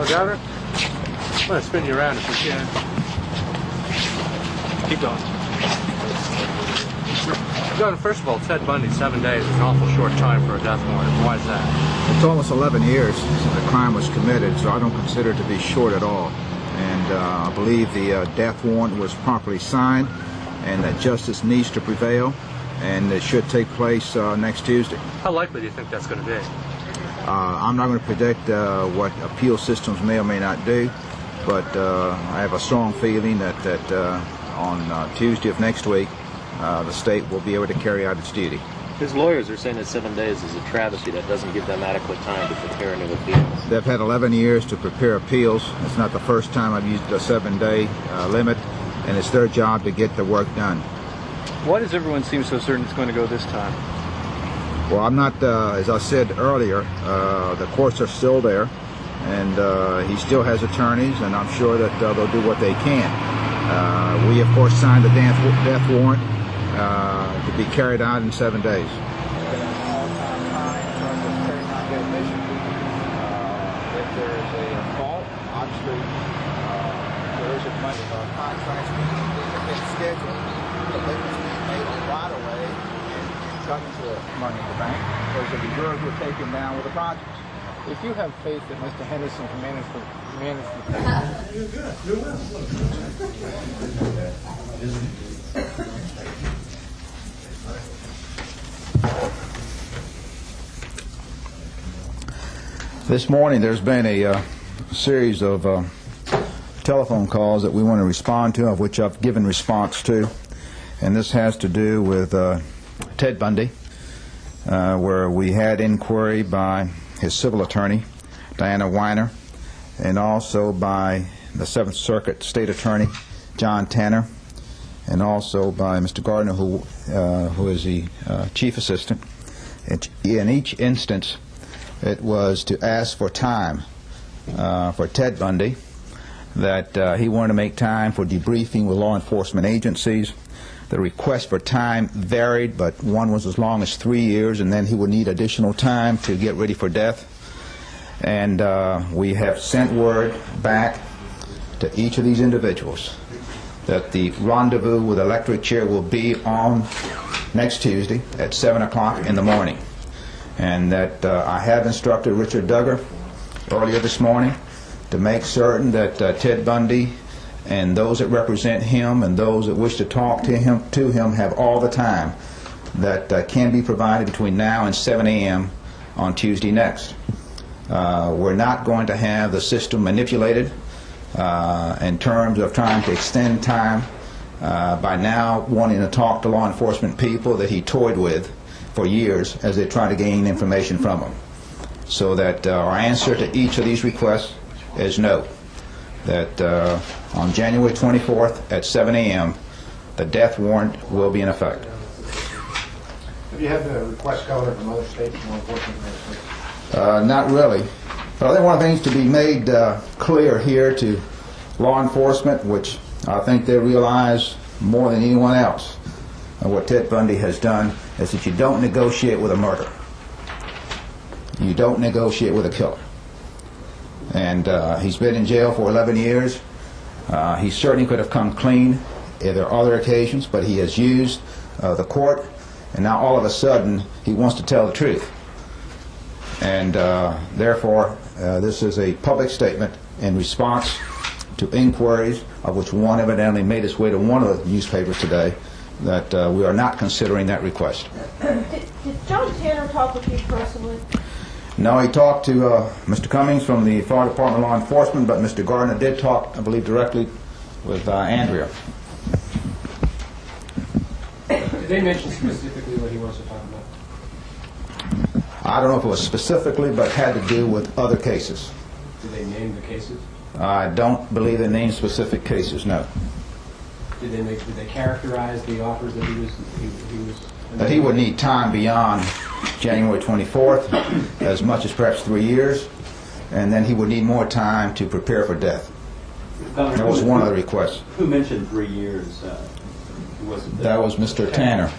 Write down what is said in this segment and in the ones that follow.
Governor, I'm going to spin you around if we can. Keep going. Governor, first of all, Ted Bundy, 7 days is an awful short time for a death warrant. Why is that? It's almost 11 years since the crime was committed, so I don't consider it to be short at all. And I believe the death warrant was properly signed and that justice needs to prevail, and it should take place next Tuesday. How likely do you think that's going to be? I'm not going to predict what appeal systems may or may not do, but I have a strong feeling that on Tuesday of next week, the state will be able to carry out its duty. His lawyers are saying that 7 days is a travesty. That doesn't give them adequate time to prepare a new appeal. They've had 11 years to prepare appeals. It's not the first time I've used a 7-day limit, and it's their job to get the work done. Why does everyone seem so certain it's going to go this time? Well, I'm not, as I said earlier, the courts are still there, and he still has attorneys, and I'm sure that they'll do what they can. We, of course, signed the death warrant to be carried out in 7 days. If there is a fault, obviously there is a bunch of contracts being scheduled, the payments being made on right away and coming to money in the bank. There's a reserve we're taking down with the projects. If you have faith that Mr. Henderson can manage the you're good. You're This morning there's been a series of telephone calls that we want to respond to, of which I've given response to, and this has to do with Ted Bundy, where we had inquiry by his civil attorney, Diana Weiner, and also by the Seventh Circuit State Attorney, John Tanner, and also by Mr. Gardner, who is the Chief Assistant. In each instance, it was to ask for time for Ted Bundy, that he wanted to make time for debriefing with law enforcement agencies. The request for time varied, but one was as long as 3 years, and then he would need additional time to get ready for death. And we have sent word back to each of these individuals that the rendezvous with the electric chair will be on next Tuesday at 7 o'clock in the morning. And that I have instructed Richard Duggar earlier this morning to make certain that Ted Bundy and those that represent him and those that wish to talk to him have all the time that can be provided between now and 7 a.m. on Tuesday next. We're not going to have the system manipulated in terms of trying to extend time by now wanting to talk to law enforcement people that he toyed with for years as they try to gain information from him. So that our answer to each of these requests is no. That on January 24th at 7 a.m. the death warrant will be in effect. Have you had the request covered from other states and law enforcement? Not really. But I think one of the things to be made clear here to law enforcement, which I think they realize more than anyone else, what Ted Bundy has done, is that you don't negotiate with a murderer. You don't negotiate with a killer. And he's been in jail for 11 years. He certainly could have come clean if there are other occasions, but he has used the court, and now all of a sudden he wants to tell the truth. And therefore, this is a public statement in response to inquiries, of which one evidently made its way to one of the newspapers today, that we are not considering that request. Did John Tanner talk with you personally? No, he talked to Mr. Cummings from the Florida Department of Law Enforcement, but Mr. Gardner did talk, I believe, directly with Andrea. Did they mention specifically what he wants to talk about? I don't know if it was specifically, but had to do with other cases. Did they name the cases? I don't believe they named specific cases, no. Did they characterize the offers that he was That he would need time beyond January 24th, as much as perhaps 3 years, and then he would need more time to prepare for death. That was one of the requests. Who mentioned 3 years? Who was it? That was Mr. Tanner.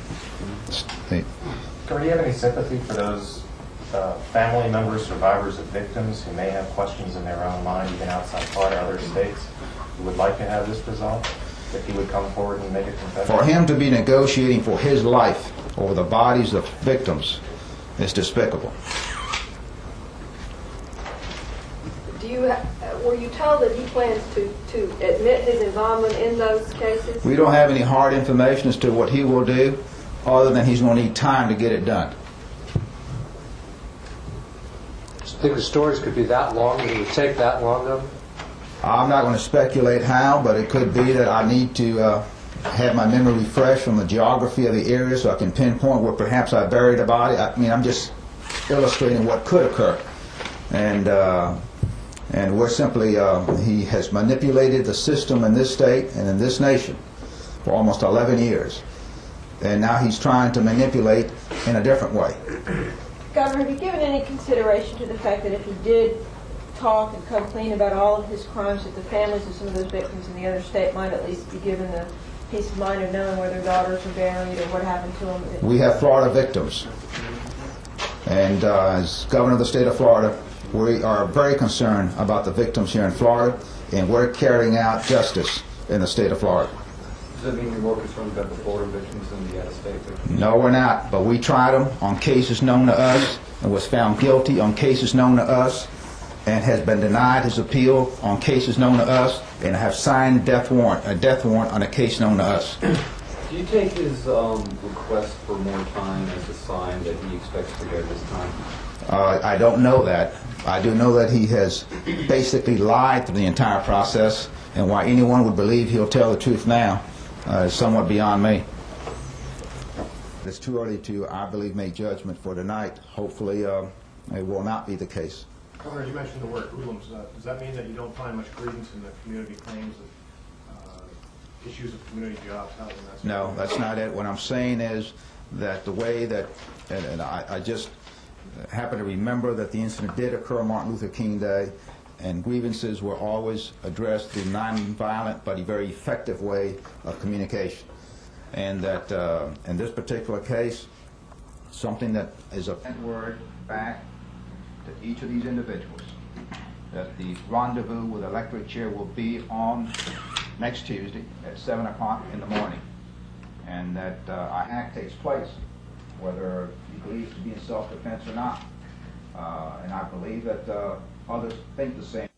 Do you have any sympathy for those family members, survivors of victims who may have questions in their own mind, even outside Florida, other states, who would like to have this resolved? If he would come forward and make a confession? For him to be negotiating for his life over the bodies of victims is despicable. Were you told that he plans to admit his involvement in those cases? We don't have any hard information as to what he will do, other than he's going to need time to get it done. Do you think the stories could be that long? It would take that long, though? I'm not going to speculate how, but it could be that I need to have my memory refreshed from the geography of the area so I can pinpoint where perhaps I buried a body. I mean, I'm just illustrating what could occur. And we're simply, he has manipulated the system in this state and in this nation for almost 11 years. And now he's trying to manipulate in a different way. Governor, have you given any consideration to the fact that if he did talk and come clean about all of his crimes, that the families of some of those victims in the other state might at least be given the peace of mind of knowing where their daughters are buried or what happened to them? We have Florida victims. And as governor of the state of Florida, we are very concerned about the victims here in Florida, and we're carrying out justice in the state of Florida. Does that mean you're more concerned about the Florida victims than the out-of-state victims? No, we're not. But we tried them on cases known to us and was found guilty on cases known to us and has been denied his appeal on cases known to us and have signed a death warrant on a case known to us. Do you take his request for more time as a sign that he expects to go this time? I don't know that. I do know that he has basically lied through the entire process, and why anyone would believe he'll tell the truth now is somewhat beyond me. It's too early to, I believe, make judgment for tonight. Hopefully it will not be the case. Governor, you mentioned the word hoodlums. Does that mean that you don't find much credence in the community claims of issues of community jobs, housing, that sort No, of thing? that's not it. What I'm saying is that the way that, and I just happen to remember that the incident did occur on Martin Luther King Day, and grievances were always addressed through non-violent but a very effective way of communication. And that in this particular case, something that is a word back to each of these individuals, that the rendezvous with the electric chair will be on next Tuesday at 7 o'clock in the morning, and that our act takes place, whether he believes to be in self-defense or not. And I believe that others think the same.